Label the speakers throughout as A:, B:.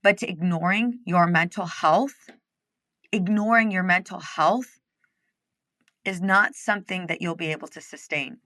A: But ignoring your mental health is not something that you'll be able to sustain.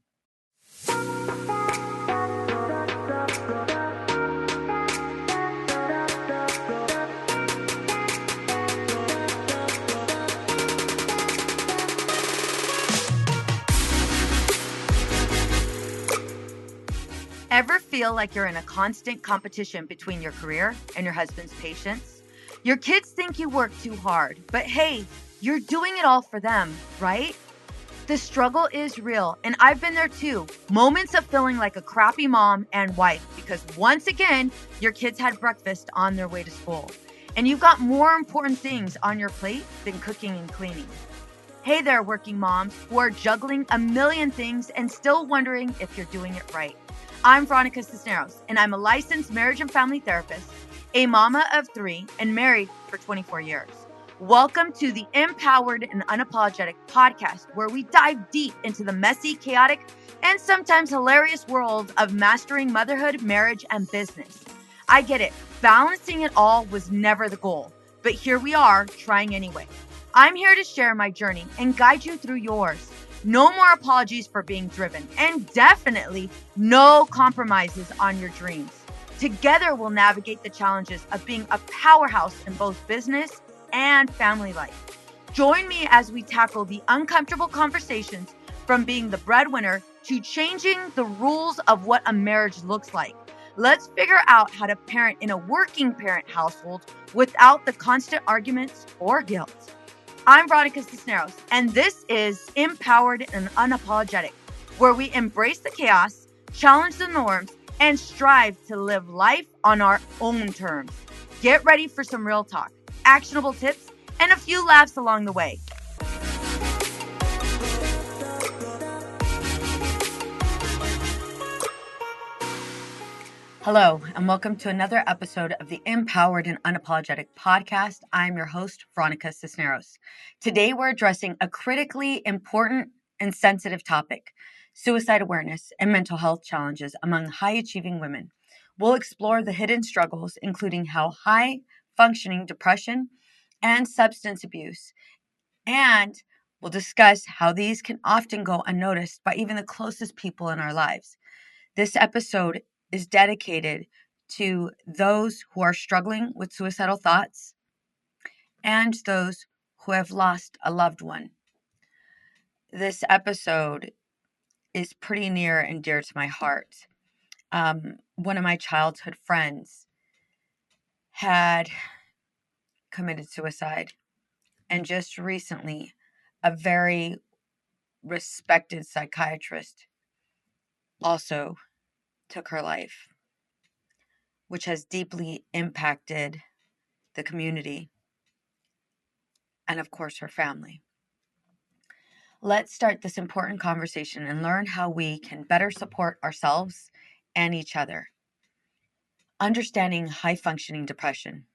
A: Ever feel like you're in a constant competition between your career and your husband's patience? Your kids think you work too hard, but hey, you're doing it all for them, right? The struggle is real, and I've been there too. Moments of feeling like a crappy mom and wife because once again, your kids had breakfast on their way to school, and you've got more important things on your plate than cooking and cleaning. Hey there, working moms who are juggling a million things and still wondering if you're doing it right. I'm Veronica Cisneros, and I'm a licensed marriage and family therapist, a mama of 3, and married for 24 years. Welcome to the Empowered and Unapologetic podcast, where we dive deep into the messy, chaotic, and sometimes hilarious world of mastering motherhood, marriage, and business. I get it. Balancing it all was never the goal, but here we are, trying anyway. I'm here to share my journey and guide you through yours. No more apologies for being driven, and definitely no compromises on your dreams. Together, we'll navigate the challenges of being a powerhouse in both business and family life. Join me as we tackle the uncomfortable conversations from being the breadwinner to changing the rules of what a marriage looks like. Let's figure out how to parent in a working parent household without the constant arguments or guilt. I'm Veronica Cisneros, and this is Empowered and Unapologetic, where we embrace the chaos, challenge the norms, and strive to live life on our own terms. Get ready for some real talk, actionable tips, and a few laughs along the way. Hello, and welcome to another episode of the Empowered and Unapologetic podcast. I'm your host, Veronica Cisneros. Today, we're addressing a critically important and sensitive topic: suicide awareness and mental health challenges among high-achieving women. We'll explore the hidden struggles, including how high-functioning depression and substance abuse, and we'll discuss how these can often go unnoticed by even the closest people in our lives. This episode is dedicated to those who are struggling with suicidal thoughts and those who have lost a loved one. This episode is pretty near and dear to my heart. One of my childhood friends had committed suicide, and just recently, a very respected psychiatrist also took her life, which has deeply impacted the community and, of course, her family. Let's start this important conversation and learn how we can better support ourselves and each other. Understanding high-functioning depression.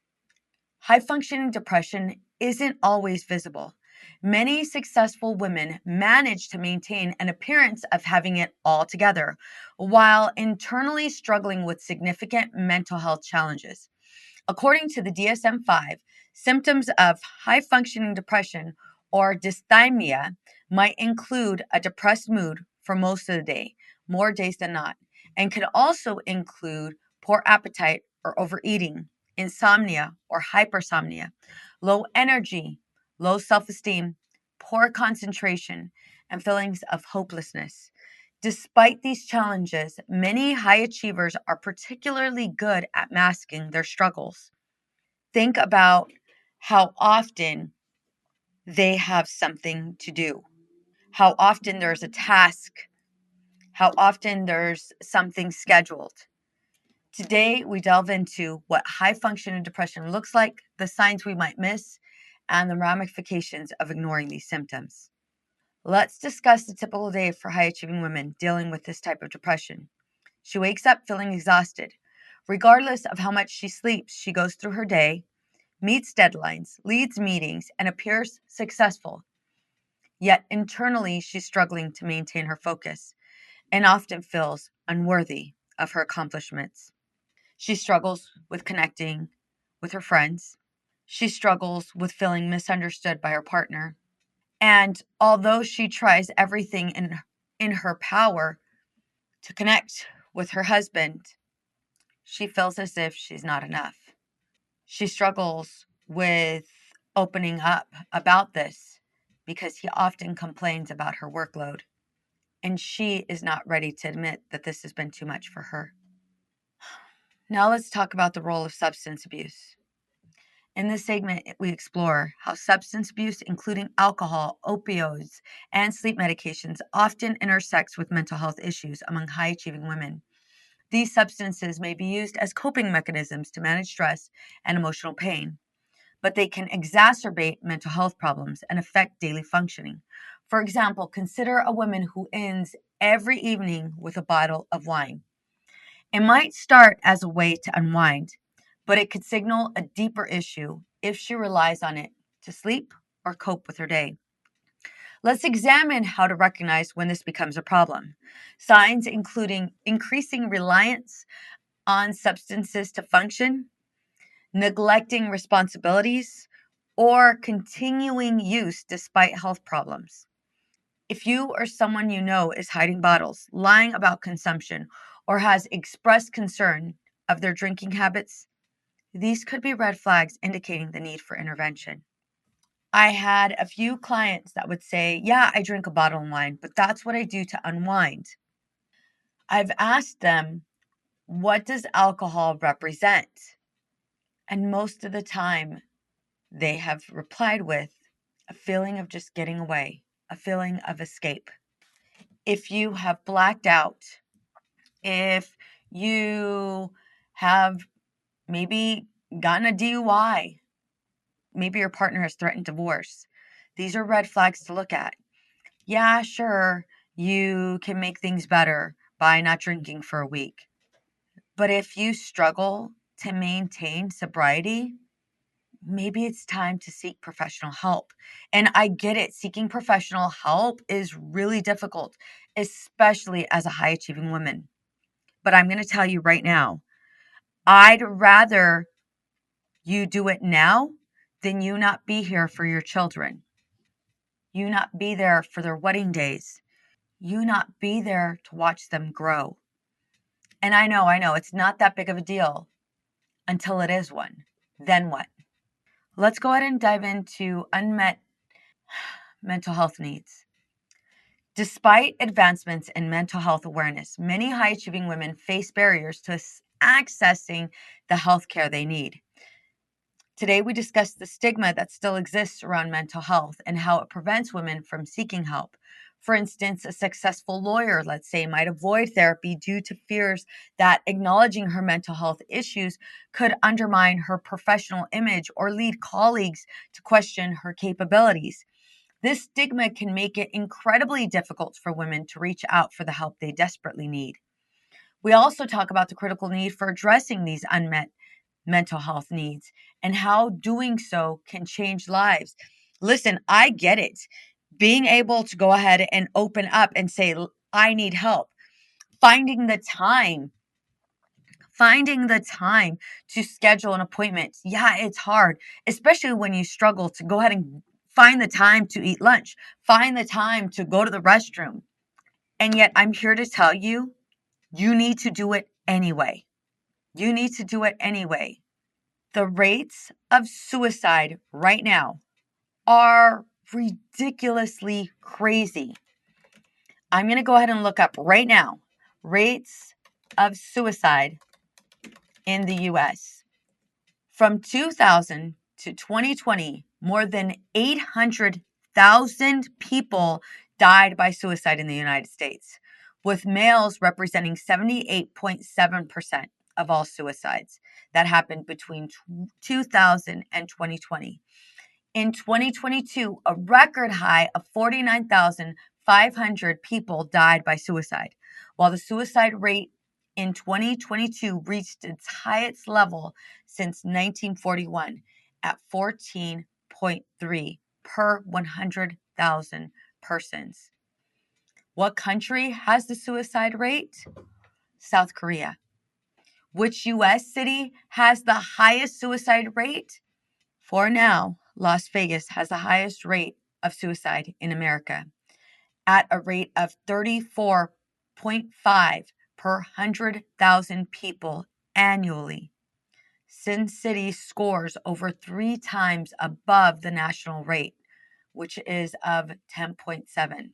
A: High-functioning depression isn't always visible. Many successful women manage to maintain an appearance of having it all together while internally struggling with significant mental health challenges. According to the DSM-5, symptoms of high-functioning depression or dysthymia might include a depressed mood for most of the day, more days than not, and could also include poor appetite or overeating, insomnia or hypersomnia, low energy, low self-esteem, poor concentration, and feelings of hopelessness. Despite these challenges, many high achievers are particularly good at masking their struggles. Think about how often they have something to do, how often there's a task, how often there's something scheduled. Today, we delve into what high functioning depression looks like, the signs we might miss, and the ramifications of ignoring these symptoms. Let's discuss the typical day for high achieving women dealing with this type of depression. She wakes up feeling exhausted. Regardless of how much she sleeps, she goes through her day, meets deadlines, leads meetings, and appears successful. Yet internally, she's struggling to maintain her focus and often feels unworthy of her accomplishments. She struggles with connecting with her friends. She struggles with feeling misunderstood by her partner. And although she tries everything in her power to connect with her husband, she feels as if she's not enough. She struggles with opening up about this because he often complains about her workload, and she is not ready to admit that this has been too much for her. Now let's talk about the role of substance abuse. In this segment, we explore how substance abuse, including alcohol, opioids, and sleep medications, often intersects with mental health issues among high-achieving women. These substances may be used as coping mechanisms to manage stress and emotional pain, but they can exacerbate mental health problems and affect daily functioning. For example, consider a woman who ends every evening with a bottle of wine. It might start as a way to unwind, but it could signal a deeper issue if she relies on it to sleep or cope with her day. Let's examine how to recognize when this becomes a problem. Signs including increasing reliance on substances to function, neglecting responsibilities, or continuing use despite health problems. If you or someone you know is hiding bottles, lying about consumption, or has expressed concern of their drinking habits, these could be red flags indicating the need for intervention. I had a few clients that would say, yeah, I drink a bottle of wine, but that's what I do to unwind. I've asked them, what does alcohol represent? And most of the time, they have replied with a feeling of just getting away, a feeling of escape. If you have blacked out, if you have maybe gotten a DUI, maybe your partner has threatened divorce, these are red flags to look at. Yeah, sure, you can make things better by not drinking for a week. But if you struggle to maintain sobriety, maybe it's time to seek professional help. And I get it, seeking professional help is really difficult, especially as a high achieving woman. But I'm going to tell you right now, I'd rather you do it now than you not be here for your children, you not be there for their wedding days, you not be there to watch them grow. And I know, it's not that big of a deal until it is one. Then what? Let's go ahead and dive into unmet mental health needs. Despite advancements in mental health awareness, many high achieving women face barriers to accessing the health care they need. Today, we discuss the stigma that still exists around mental health and how it prevents women from seeking help. For instance, a successful lawyer, let's say, might avoid therapy due to fears that acknowledging her mental health issues could undermine her professional image or lead colleagues to question her capabilities. This stigma can make it incredibly difficult for women to reach out for the help they desperately need. We also talk about the critical need for addressing these unmet mental health needs and how doing so can change lives. Listen, I get it. Being able to go ahead and open up and say, I need help, finding the time to schedule an appointment. Yeah, it's hard, especially when you struggle to go ahead and find the time to eat lunch, find the time to go to the restroom. And yet I'm here to tell you, you need to do it anyway. You need to do it anyway. The rates of suicide right now are ridiculously crazy. I'm going to go ahead and look up right now rates of suicide in the US. From 2000 to 2020, more than 800,000 people died by suicide in the United States, with males representing 78.7% of all suicides that happened between 2000 and 2020. In 2022, a record high of 49,500 people died by suicide, while the suicide rate in 2022 reached its highest level since 1941 at 14.3 per 100,000 persons. What country has the suicide rate? South Korea. Which U.S. city has the highest suicide rate? For now, Las Vegas has the highest rate of suicide in America at a rate of 34.5 per 100,000 people annually. Sin City scores over 3 times above the national rate, which is of 10.7.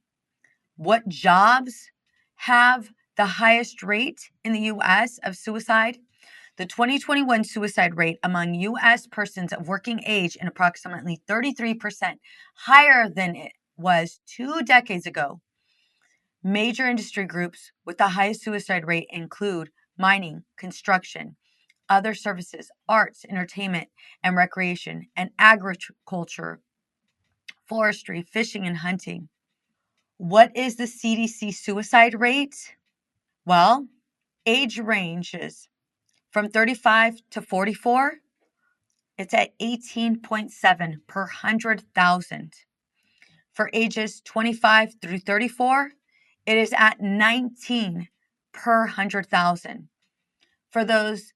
A: What jobs have the highest rate in the U.S. of suicide? The 2021 suicide rate among U.S. persons of working age is approximately 33% higher than it was 2 decades ago. Major industry groups with the highest suicide rate include mining, construction, other services, arts, entertainment, and recreation, and agriculture, forestry, fishing, and hunting. What is the CDC suicide rate? Well, age ranges from 35 to 44. It's at 18.7 per 100,000. For ages 25 through 34, it is at 19 per 100,000. For those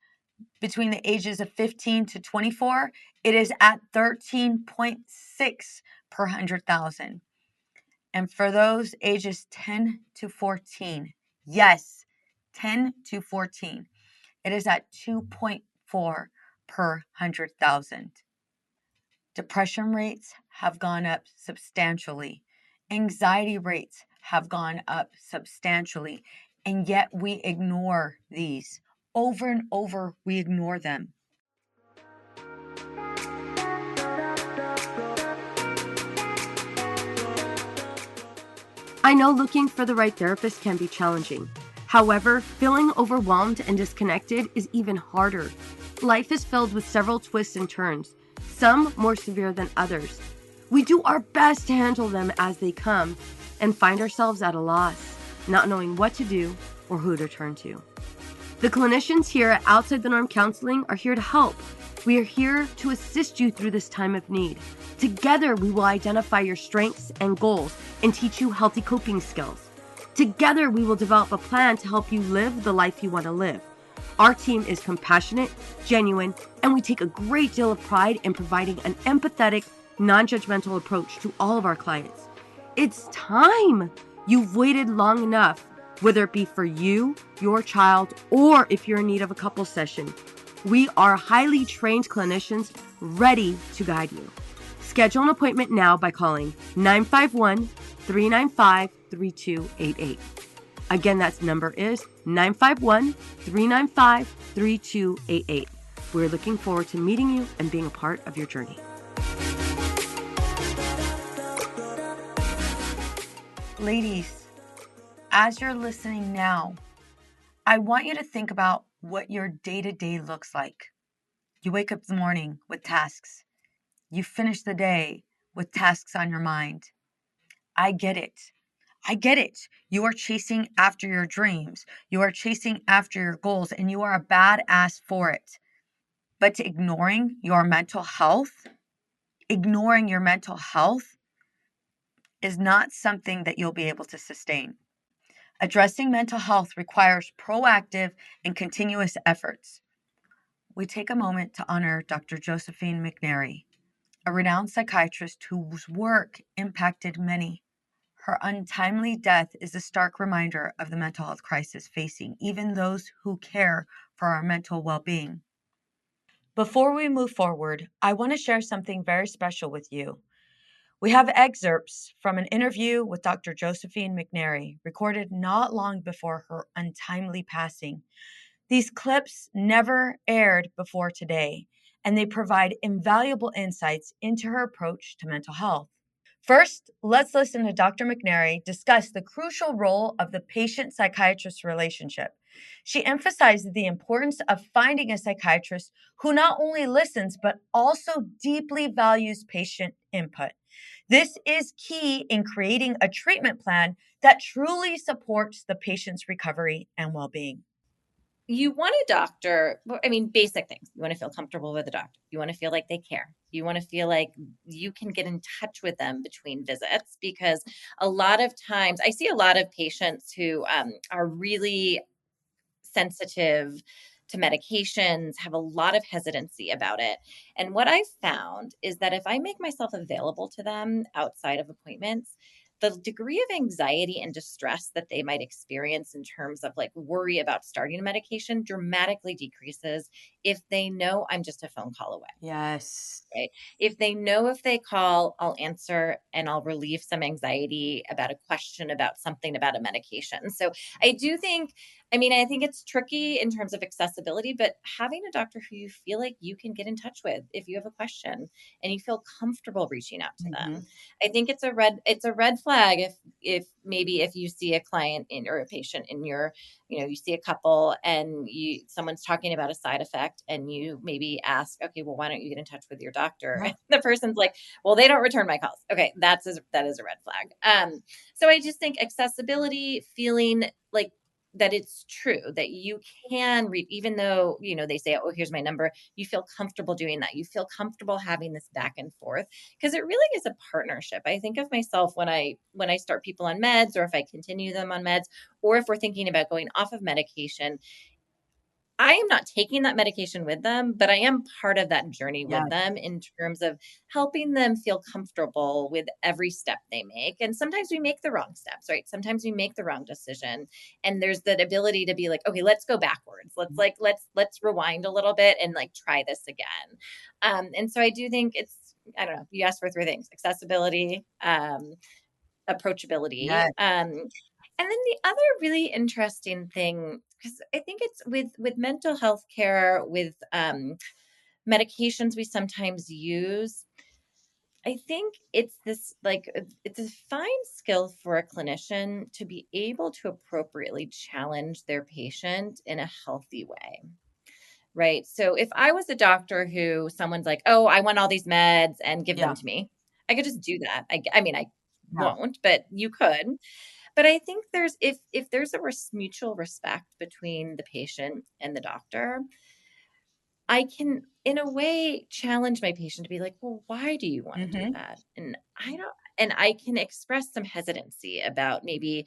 A: between the ages of 15 to 24, it is at 13.6 per 100,000. And for those ages 10 to 14, yes, 10 to 14, it is at 2.4 per 100,000. Depression rates have gone up substantially. Anxiety rates have gone up substantially. And yet we ignore these. Over and over, we ignore them.
B: I know looking for the right therapist can be challenging. However, feeling overwhelmed and disconnected is even harder. Life is filled with several twists and turns, some more severe than others. We do our best to handle them as they come and find ourselves at a loss, not knowing what to do or who to turn to. The clinicians here at Outside the Norm Counseling are here to help. We are here to assist you through this time of need. Together, we will identify your strengths and goals and teach you healthy coping skills. Together, we will develop a plan to help you live the life you want to live. Our team is compassionate, genuine, and we take a great deal of pride in providing an empathetic, non-judgmental approach to all of our clients. It's time! You've waited long enough, whether it be for you, your child, or if you're in need of a couple session. We are highly trained clinicians ready to guide you. Schedule an appointment now by calling 951-395-3288. Again, that number is 951-395-3288. We're looking forward to meeting you and being a part of your journey.
A: Ladies, as you're listening now, I want you to think about what your day-to-day looks like. You wake up in the morning with tasks. You finish the day with tasks on your mind. I get it. I get it. You are chasing after your dreams. You are chasing after your goals, and you are a badass for it. But ignoring your mental health is not something that you'll be able to sustain. Addressing mental health requires proactive and continuous efforts. We take a moment to honor Dr. Josephine McNary, a renowned psychiatrist whose work impacted many. Her untimely death is a stark reminder of the mental health crisis facing even those who care for our mental well-being. Before we move forward, I want to share something very special with you. We have excerpts from an interview with Dr. Josephine McNary, recorded not long before her untimely passing. These clips never aired before today, and they provide invaluable insights into her approach to mental health. First, let's listen to Dr. McNary discuss the crucial role of the patient-psychiatrist relationship. She emphasizes the importance of finding a psychiatrist who not only listens, but also deeply values patient input. This is key in creating a treatment plan that truly supports the patient's recovery and well-being.
C: You want a doctor, basic things. You want to feel comfortable with a doctor. You want to feel like they care. You want to feel like you can get in touch with them between visits, because a lot of times I see a lot of patients who are really sensitive to medications, have a lot of hesitancy about it. And what I found is that if I make myself available to them outside of appointments, the degree of anxiety and distress that they might experience in terms of like worry about starting a medication dramatically decreases if they know I'm just a phone call away.
A: Yes.
C: Right. If they know if they call, I'll answer and I'll relieve some anxiety about a question about something about a medication. So I do think, I mean, I think it's tricky in terms of accessibility, but having a doctor who you feel like you can get in touch with if you have a question and you feel comfortable reaching out to them.
A: Mhm.
C: I think it's a red flag if maybe if you see a client in or a patient in your, you see a couple and someone's talking about a side effect and you maybe ask, okay, well, why don't you get in touch with your doctor?
A: Yeah.
C: And the person's like, well, they don't return my calls. Okay, that is a red flag. So I just think accessibility, feeling like that it's true that you can read, even though, they say, oh, here's my number, you feel comfortable doing that. You feel comfortable having this back and forth because it really is a partnership. I think of myself when I start people on meds or if I continue them on meds or if we're thinking about going off of medication, I am not taking that medication with them, but I am part of that journey
A: Yeah.
C: with them in terms of helping them feel comfortable with every step they make. And sometimes we make the wrong steps, right? Sometimes we make the wrong decision. And there's that ability to be like, okay, let's go backwards. Let's rewind a little bit and like try this again. And so I do think I don't know, you asked for three things: accessibility, approachability.
A: Yes.
C: And then the other really interesting thing, because I think it's with mental health care, with medications we sometimes use. I think it's this like it's a fine skill for a clinician to be able to appropriately challenge their patient in a healthy way. Right. So if I was a doctor who someone's like, oh, I want all these meds and give them
A: Yeah.
C: to me, I could just do that. I mean, I
A: Yeah.
C: won't, but you could. But I think there's if there's a mutual respect between the patient and the doctor, I can in a way challenge my patient to be like, well, why do you want to do
A: Mhm.
C: that? And I can express some hesitancy about maybe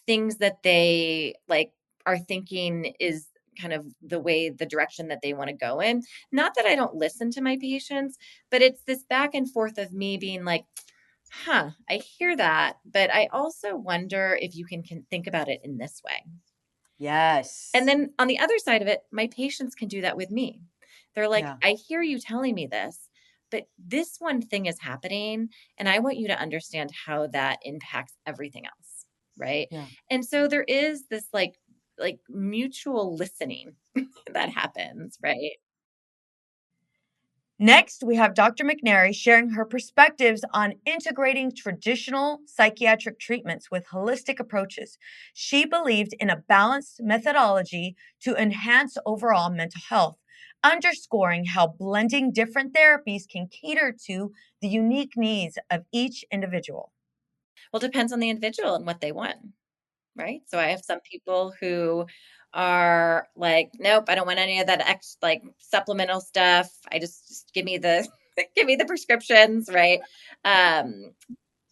C: things that they like are thinking is kind of the direction that they want to go in. Not that I don't listen to my patients, but it's this back and forth of me being like, I hear that, but I also wonder if you can think about it in this way. And
A: Yes.
C: then on the other side of it, my patients can do that with me. They're like,
A: Yeah.
C: I hear you telling me this, but this one thing is happening, and I want you to understand how that impacts everything else. Right.
A: Yeah.
C: And so there is this like mutual listening that happens, right?
A: Next, we have Dr. McNary sharing her perspectives on integrating traditional psychiatric treatments with holistic approaches. She believed in a balanced methodology to enhance overall mental health, underscoring how blending different therapies can cater to the unique needs of each individual.
C: Well, it depends on the individual and what they want. Right? So I have some people who are like, nope, I don't want any of that like supplemental stuff. I just give me the give me the prescriptions, right? Um,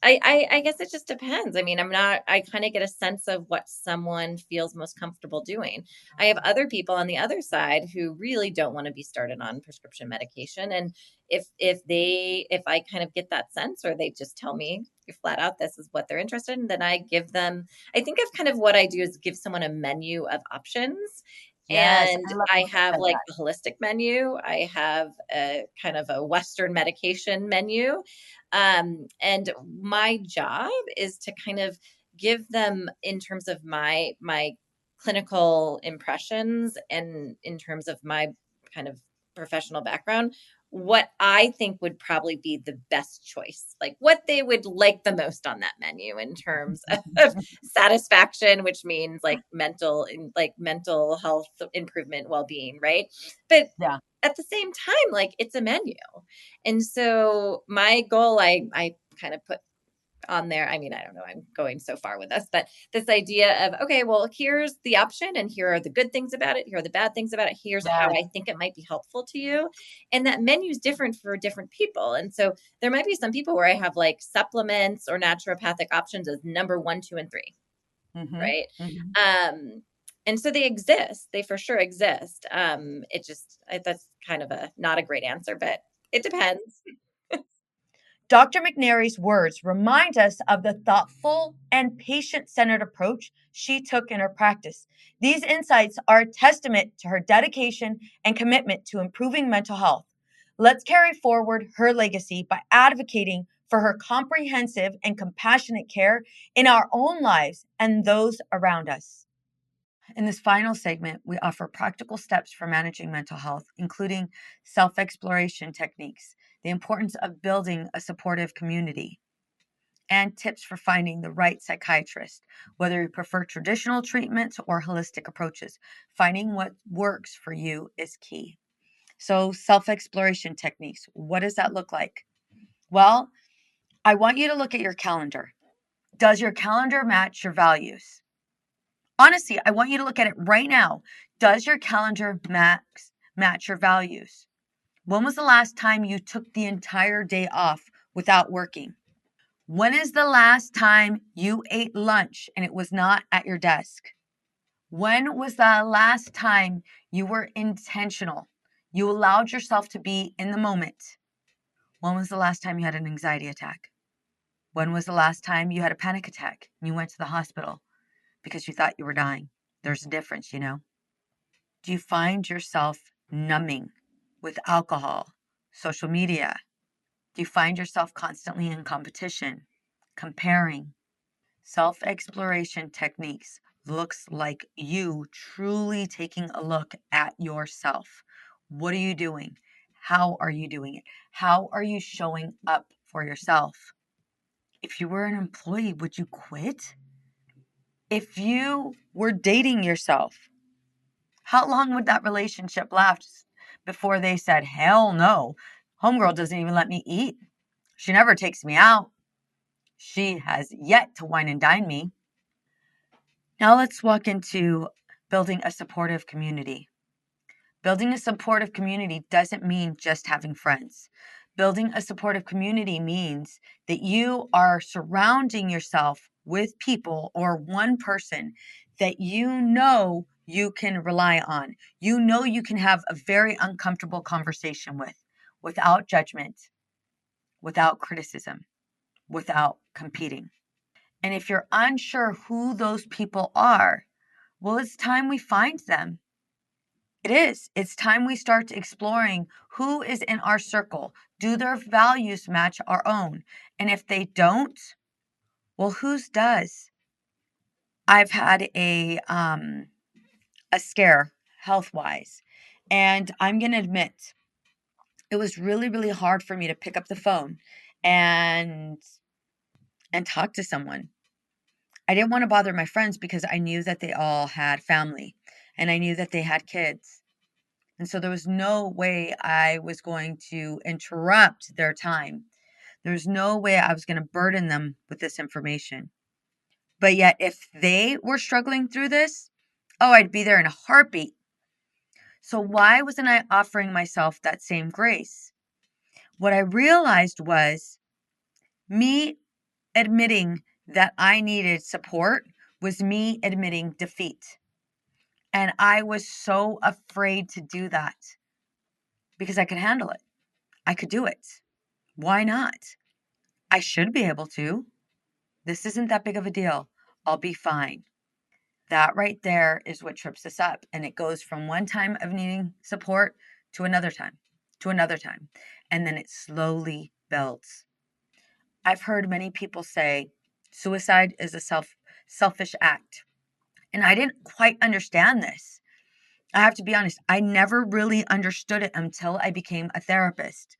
C: I guess it just depends. I mean, I kind of get a sense of what someone feels most comfortable doing. I have other people on the other side who really don't want to be started on prescription medication. And if I kind of get that sense or they just tell me flat out this is what they're interested in, then I think of kind of what I do is give someone a menu of options.
A: Yes,
C: And
A: I love
C: I
A: when you
C: have
A: said
C: like
A: that.
C: a holistic menu. I have a kind of a Western medication menu. And my job is to kind of give them in terms of my clinical impressions and in terms of my kind of professional background, what I think would probably be the best choice, like what they would like the most on that menu in terms of satisfaction, which means like mental health improvement, well-being, right? But
A: Yeah.
C: at the same time, like it's a menu. And so my goal, I kind of put on there. I mean, I don't know, I'm going so far with this, but this idea of, okay, well, here's the option and here are the good things about it. Here are the bad things about it. Here's how
A: Yes.
C: I think it might be helpful to you. And that menu is different for different people. And so there might be some people where I have like supplements or naturopathic options as number one, two, and three.
A: Mhm.
C: Right.
A: Mhm.
C: Um, And so they exist. They for sure exist. That's kind of not a great answer, but it depends.
A: Dr. McNary's words remind us of the thoughtful and patient-centered approach she took in her practice. These insights are a testament to her dedication and commitment to improving mental health. Let's carry forward her legacy by advocating for her comprehensive and compassionate care in our own lives and those around us. In this final segment, we offer practical steps for managing mental health, including self exploration techniques, the importance of building a supportive community, and tips for finding the right psychiatrist. Whether you prefer traditional treatments or holistic approaches, finding what works for you is key. So, self exploration techniques, what does that look like? Well, I want you to look at your calendar. Does your calendar match your values? Honestly, I want you to look at it right now. Does your calendar match your values? When was the last time you took the entire day off without working? When is the last time you ate lunch and it was not at your desk? When was the last time you were intentional? You allowed yourself to be in the moment. When was the last time you had an anxiety attack? When was the last time you had a panic attack and you went to the hospital because you thought you were dying? There's a difference, you know. Do you find yourself numbing with alcohol, social media? Do you find yourself constantly in competition, comparing? Self exploration techniques looks like you truly taking a look at yourself. What are you doing? How are you doing it? How are you showing up for yourself? If you were an employee, would you quit? If you were dating yourself, how long would that relationship last before they said, hell no, homegirl doesn't even let me eat. She never takes me out. She has yet to wine and dine me. Now let's walk into building a supportive community. Building a supportive community doesn't mean just having friends. Building a supportive community means that you are surrounding yourself with people or one person that you know you can rely on. You know you can have a very uncomfortable conversation with, without judgment, without criticism, without competing. And if you're unsure who those people are, well, it's time we find them. It is. It's time we start exploring who is in our circle. Do their values match our own? And if they don't, well, whose does? I've had a scare health-wise, and I'm going to admit it was really, really hard for me to pick up the phone and talk to someone. I didn't want to bother my friends because I knew that they all had family and I knew that they had kids. And so there was no way I was going to interrupt their time. There's no way I was going to burden them with this information. But yet, if they were struggling through this, oh, I'd be there in a heartbeat. So why wasn't I offering myself that same grace? What I realized was me admitting that I needed support was me admitting defeat. And I was so afraid to do that because I could handle it. I could do it. Why not? I should be able to. This isn't that big of a deal. I'll be fine. That right there is what trips us up. And it goes from one time of needing support to another time, to another time. And then it slowly builds. I've heard many people say suicide is a selfish act. And I didn't quite understand this. I have to be honest, I never really understood it until I became a therapist.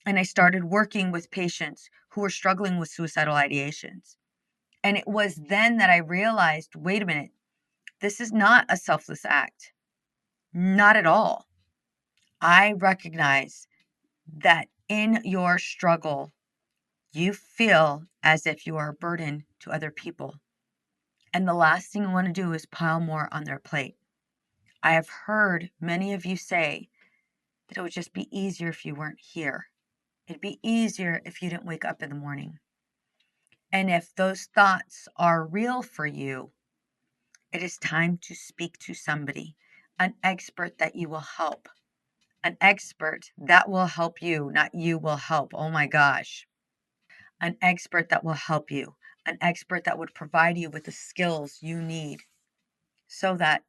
A: And I started working with patients who were struggling with suicidal ideations. And it was then that I realized, wait a minute, this is not a selfless act. Not at all. I recognize that in your struggle, you feel as if you are a burden to other people. And the last thing you want to do is pile more on their plate. I have heard many of you say that it would just be easier if you weren't here. It'd be easier if you didn't wake up in the morning. And if those thoughts are real for you, It is time to speak to somebody, an expert that you will help, an expert that will help you, not you will help. Oh my gosh. An expert that will help you, an expert that would provide you with the skills you need so that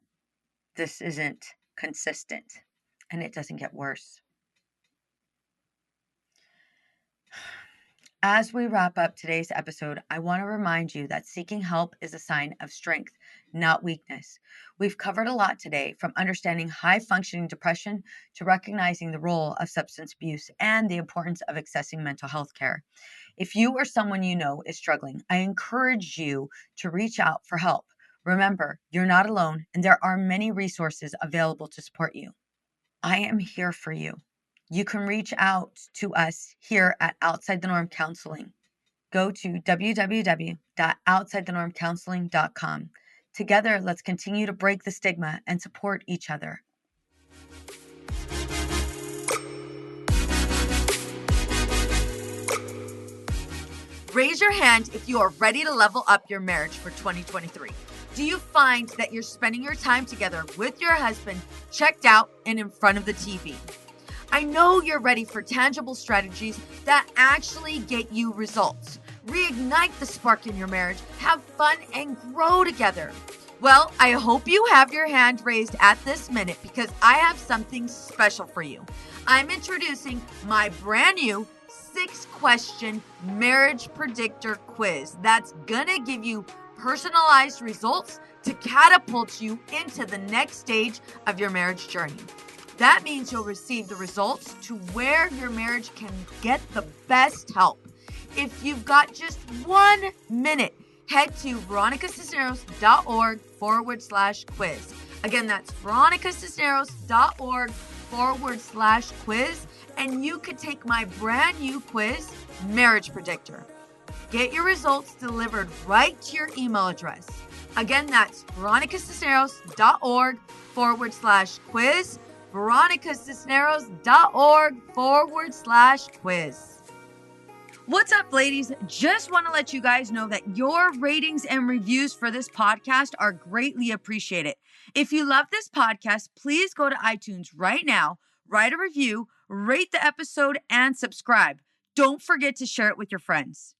A: this isn't consistent and it doesn't get worse. As we wrap up today's episode, I want to remind you that seeking help is a sign of strength, not weakness. We've covered a lot today, from understanding high functioning depression to recognizing the role of substance abuse and the importance of accessing mental health care. If you or someone you know is struggling, I encourage you to reach out for help. Remember, you're not alone, and there are many resources available to support you. I am here for you. You can reach out to us here at Outside the Norm Counseling. Go to www.outsidethenormcounseling.com. Together, let's continue to break the stigma and support each other. Raise your hand if you are ready to level up your marriage for 2023. Do you find that you're spending your time together with your husband checked out and in front of the TV? I know you're ready for tangible strategies that actually get you results. Reignite the spark in your marriage, have fun, and grow together. Well, I hope you have your hand raised at this minute because I have something special for you. I'm introducing my brand new 6-question marriage predictor quiz that's gonna give you personalized results to catapult you into the next stage of your marriage journey. That means you'll receive the results to where your marriage can get the best help. If you've got just 1 minute, head to veronicacisneros.org/quiz. Again, that's veronicacisneros.org/quiz, and you could take my brand new quiz, Marriage Predictor. Get your results delivered right to your email address. Again, that's veronicacisneros.org/quiz, veronicacisneros.org/quiz. What's up, ladies? Just want to let you guys know that your ratings and reviews for this podcast are greatly appreciated. If you love this podcast, please go to iTunes right now, write a review, rate the episode, and subscribe. Don't forget to share it with your friends.